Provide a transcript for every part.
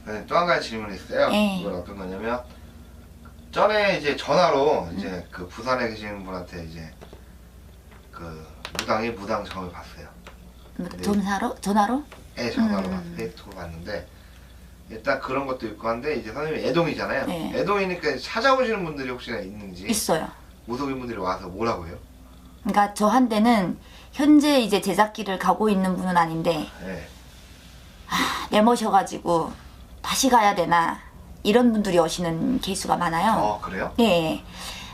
네, 또 한 가지 질문이 있어요. 네. 이건 어떤 거냐면 전에 이제 전화로 이제 그 부산에 계시는 분한테 이제 그 무당 처음에 봤어요. 전화로? 네, 전화로 봤어요. 페이스북으로 봤는데 일단 그런 것도 있고 한데 이제 선생님이 애동이잖아요. 네. 애동이니까 찾아오시는 분들이 혹시나 있는지 있어요. 무속인 분들이 와서 뭐라고 해요? 그러니까 저한테는 현재 이제 제작길을 가고 있는 분은 아닌데 네. 내모셔가지고 다시 가야 되나 이런 분들이 오시는 케이스가 많아요. 그래요? 예.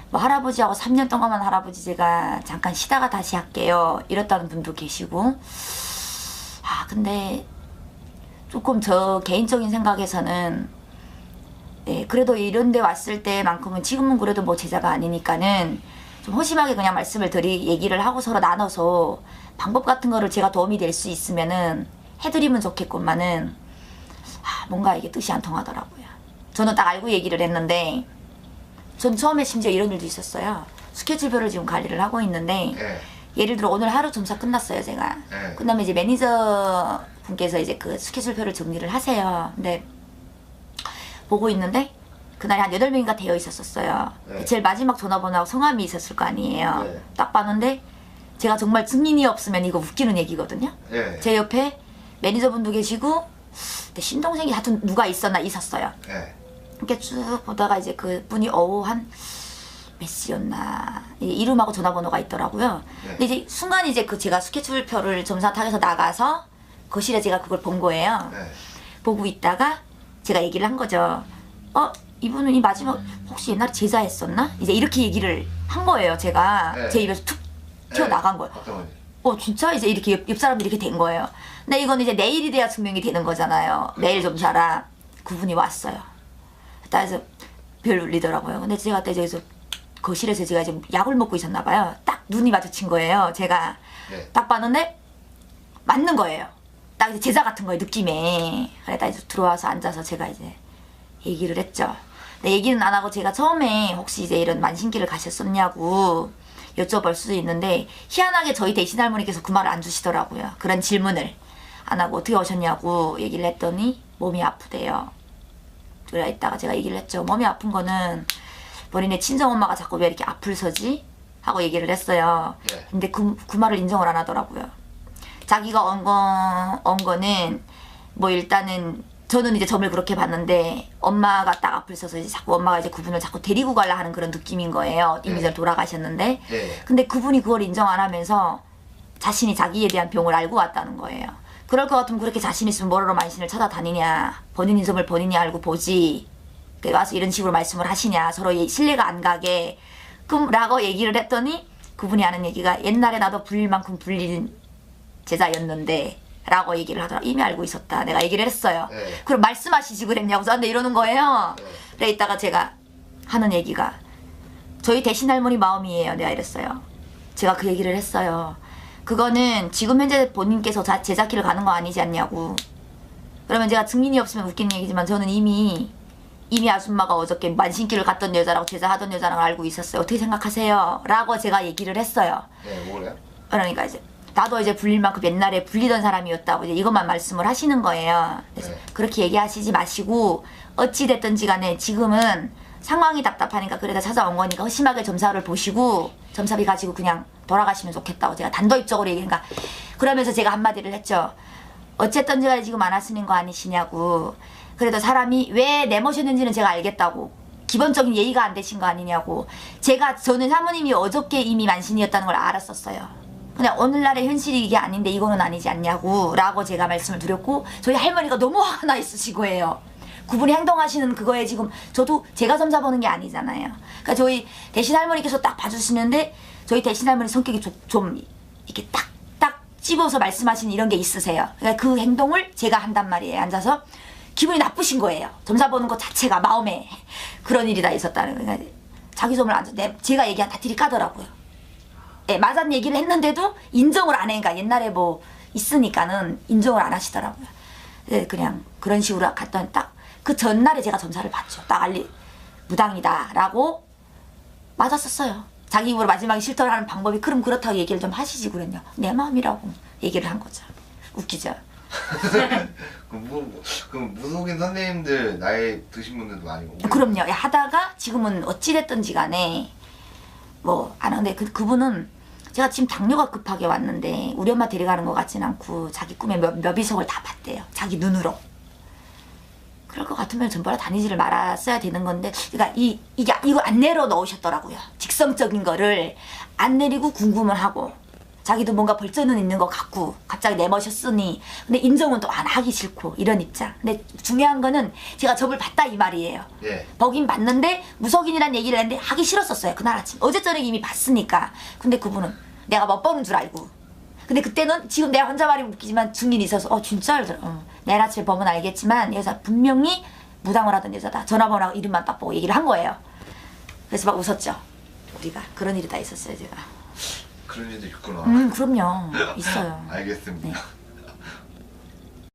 뭐 할아버지하고 3년 동안만 할아버지 제가 잠깐 쉬다가 다시 할게요 이랬다는 분도 계시고 근데 조금 저 개인적인 생각에서는 그래도 이런 데 왔을 때만큼은 지금은 그래도 뭐 제자가 아니니까는 좀 허심하게 그냥 말씀을 얘기를 하고 서로 나눠서 방법 같은 거를 제가 도움이 될 수 있으면은 해드리면 좋겠구만은 뭔가 이게 뜻이 안 통하더라고요. 저는 딱 알고 얘기를 했는데 전 처음에 심지어 이런 일도 있었어요. 스케줄표를 지금 관리를 하고 있는데 네. 예를 들어 오늘 하루 점사 끝났어요 제가. 네. 그다음에 이제 매니저 분께서 이제 그 스케줄표를 정리를 하세요. 근데 보고 있는데 그날이 한 8명인가 되어 있었어요. 네. 제일 마지막 전화번호하고 성함이 있었을 거 아니에요. 네. 딱 봤는데 제가 정말 증인이 없으면 이거 웃기는 얘기거든요. 네. 제 옆에 매니저분도 계시고 내 신동생이 하여튼 누가 있었어요. 네. 이렇게 쭉 보다가 이제 그 분이 한 몇 시였나 이름하고 전화번호가 있더라고요. 네. 근데 이제 순간 이제 그 제가 스케줄표를 점사탁에서 나가서 거실에 제가 그걸 본 거예요. 네. 보고 있다가 제가 얘기를 한 거죠. 이분은 이 마지막 혹시 옛날에 제자했었나? 이제 이렇게 얘기를 한 거예요. 제가 네. 제 입에서 툭 튀어나간 거예요. 어떤 거지? 진짜? 이제 이렇게 옆 사람들이 이렇게 된 거예요. 근데 이건 이제 내일이 돼야 증명이 되는 거잖아요. 내일 점사라 그분이 왔어요. 그래서 별 울리더라고요. 근데 제가 그때 저기서 거실에서 제가 지금 약을 먹고 있었나 봐요. 딱 눈이 마주친 거예요. 제가 네. 딱 봤는데 맞는 거예요. 딱 이제 제자 같은 거예요. 느낌에. 그래서 이제 들어와서 앉아서 제가 이제 얘기를 했죠. 근데 얘기는 안 하고 제가 처음에 혹시 이제 이런 만신기를 가셨었냐고 여쭤볼 수도 있는데 희한하게 저희 대신 할머니께서 그 말을 안 주시더라고요. 그런 질문을 안 하고 어떻게 오셨냐고 얘기를 했더니 몸이 아프대요. 그래 있다가 제가 얘기를 했죠. 몸이 아픈 거는 본인의 친정엄마가 자꾸 왜 이렇게 아플서지? 하고 얘기를 했어요. 네. 근데 그 말을 인정을 안 하더라고요. 자기가 온 거는 뭐 일단은 저는 이제 점을 그렇게 봤는데 엄마가 딱 아플서서 이제 자꾸 엄마가 이제 그분을 자꾸 데리고 가려 하는 그런 느낌인 거예요. 이미 전 돌아가셨는데. 네. 근데 그분이 그걸 인정 안 하면서 자신이 자기에 대한 병을 알고 왔다는 거예요. 그럴 것 같으면 그렇게 자신 있으면 뭐하러 만신을 찾아다니냐. 본인 인성을 본인이 알고 보지. 와서 이런 식으로 말씀을 하시냐. 서로 신뢰가 안 가게. 라고 얘기를 했더니 그분이 하는 얘기가 옛날에 나도 불릴 만큼 불린 제자였는데 라고 얘기를 하더라고요. 이미 알고 있었다. 내가 얘기를 했어요. 네. 그럼 말씀하시지 그랬냐고 저한테 이러는 거예요. 네. 그래 이따가 제가 하는 얘기가 저희 대신 할머니 마음이에요. 내가 이랬어요. 제가 그 얘기를 했어요. 그거는 지금 현재 본인께서 제자키를 가는 거 아니지 않냐고. 그러면 제가 증인이 없으면 웃기는 얘기지만 저는 이미 아줌마가 어저께 만신기를 갔던 여자라고 제자하던 여자랑 알고 있었어요. 어떻게 생각하세요? 라고 제가 얘기를 했어요. 네, 뭐래요? 그러니까 이제 나도 이제 불릴 만큼 옛날에 불리던 사람이었다고 이제 이것만 말씀을 하시는 거예요. 그래서 네. 그렇게 얘기하시지 마시고 어찌 됐든지 간에 지금은 상황이 답답하니까 그래다 찾아온 거니까 허심하게 점사를 보시고 점사비 가지고 그냥 돌아가시면 좋겠다고 제가 단도직입적으로 얘기하니까 그러면서 제가 한마디를 했죠. 어쨌든지 간에 지금 안 하시는 거 아니시냐고. 그래도 사람이 왜 내모셨는지는 제가 알겠다고. 기본적인 예의가 안 되신 거 아니냐고. 저는 사모님이 어저께 이미 만신이었다는 걸 알았었어요. 그냥 오늘날의 현실이 이게 아닌데 이거는 아니지 않냐고 라고 제가 말씀을 드렸고 저희 할머니가 너무 화가 나 있으시고 해요. 그분이 행동하시는 그거에 지금 저도 제가 점사 보는 게 아니잖아요. 그러니까 저희 대신 할머니께서 딱 봐주시는데 저희 대신 할머니 성격이 좀 이렇게 딱딱 찝어서 말씀하시는 이런 게 있으세요. 그러니까 그 행동을 제가 한단 말이에요. 앉아서 기분이 나쁘신 거예요. 점사 보는 것 자체가 마음에 그런 일이 다 있었다는 거예요. 그러니까 자기 점을 제가 얘기한 다 들이 까더라고요. 맞은 얘기를 했는데도 인정을 안 해. 그러니까 옛날에 뭐 있으니까는 인정을 안 하시더라고요. 그냥 그런 식으로 갔더니 딱 그 전날에 제가 점사를 받죠. 딱 무당이다 라고 맞았었어요. 자기 입으로 마지막에 실토를 하는 방법이 그럼 그렇다고 얘기를 좀 하시지 그랬냐. 내 마음이라고 얘기를 한 거죠. 웃기죠. 그 무속인 선생님들 나이 드신 분들도 많이 오고. 그럼요. 하다가 지금은 어찌됐든지 간에 뭐 안 하는데 그분은 제가 지금 당뇨가 급하게 왔는데 우리 엄마 데려가는 것 같진 않고 자기 꿈에 묘비석을 다 봤대요. 자기 눈으로. 그럴 것 같으면 전보라 다니지를 말았어야 되는 건데, 그러니까 이거 안 내려 넣으셨더라고요. 직성적인 거를 안 내리고 궁금을 하고, 자기도 뭔가 벌전은 있는 것 같고, 갑자기 내모셨으니, 근데 인정은 또 안 하기 싫고, 이런 입장. 근데 중요한 거는 제가 접을 봤다 이 말이에요. 예. 보긴 봤는데, 무속인이란 얘기를 했는데 하기 싫었었어요. 그날 아침. 어제 저녁에 이미 봤으니까. 근데 그분은 내가 못 보는 줄 알고. 근데 그때는 지금 내가 혼자 말이 웃기지만 증인이 있어서 진짜 알더라. 내일 아침에 보면 알겠지만 여자 분명히 무당을 하던 여자다. 전화번호하고 이름만 딱 보고 얘기를 한 거예요. 그래서 막 웃었죠. 우리가 그런 일이 다 있었어요 제가. 그런 일도 있구나. 그럼요. 있어요. 알겠습니다. 네.